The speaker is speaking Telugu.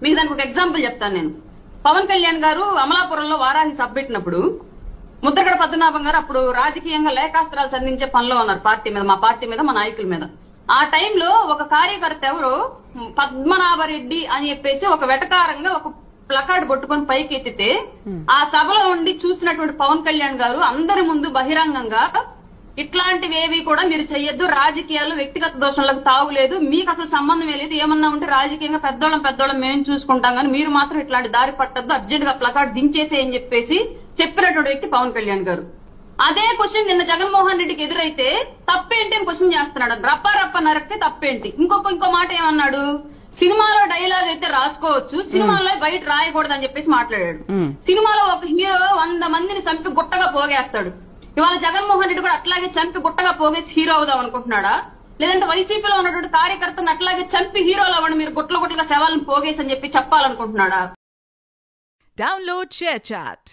మీకు దానికి ఒక ఎగ్జాంపుల్ చెప్తాను నేను. పవన్ కళ్యాణ్ గారు అమలాపురంలో వారాహి సభ పెట్టినప్పుడు ముద్రగడ పద్మనాభం గారు అప్పుడు రాజకీయంగా లేఖాస్త్రాలు సంధించే పనిలో ఉన్నారు పార్టీ మీద, మా పార్టీ మీద, మా నాయకుల మీద. ఆ టైంలో ఒక కార్యకర్త ఎవరు పద్మనాభరెడ్డి అని చెప్పేసి ఒక వెటకారంగా ఒక ప్లకార్డ్ పట్టుకొని పైకి ఎత్తితే ఆ సభలో ఉండి చూసినటువంటి పవన్ కళ్యాణ్ గారు అందరి ముందు బహిరంగంగా ఇట్లాంటివేవి కూడా మీరు చెయ్యొద్దు, రాజకీయాలు వ్యక్తిగత దోషంలకు తావులేదు, మీకు అసలు సంబంధమే లేదు, ఏమన్నా ఉంటే రాజకీయంగా పెద్దోళ్ళం మేము చూసుకుంటాం కానీ మీరు మాత్రం ఇట్లాంటి దారి పట్టద్దు, అర్జెంట్ గా ప్లకార్డ్ దించేసే అని చెప్పేసి చెప్పినటువంటి వ్యక్తి పవన్ కళ్యాణ్ గారు. అదే క్వశ్చన్ నిన్న జగన్మోహన్ రెడ్డికి ఎదురైతే తప్పేంటి అని క్వశ్చన్ చేస్తున్నాడు. రప్ప నరక్తే తప్పేంటి. ఇంకో మాట ఏమన్నాడు, సినిమాలో డైలాగ్ అయితే రాసుకోవచ్చు, సినిమాలో బయట రాయకూడదు అని చెప్పేసి మాట్లాడాడు. సినిమాలో ఒక హీరో 100 మందిని చంపి గుట్టగా పోగేస్తాడు. ఇవాళ జగన్మోహన్ రెడ్డి కూడా అట్లాగే చంపి గుట్టగా పోగేసి హీరో అవుదాం అనుకుంటున్నాడా, లేదంటే వైసీపీలో ఉన్నటువంటి కార్యకర్తను అట్లాగే చంపి హీరోలు అవ్వండి మీరు గుట్ల గుట్లుగా శవాలను పోగేసి అని చెప్పి చెప్పాలనుకుంటున్నాడా? Download ShareChat.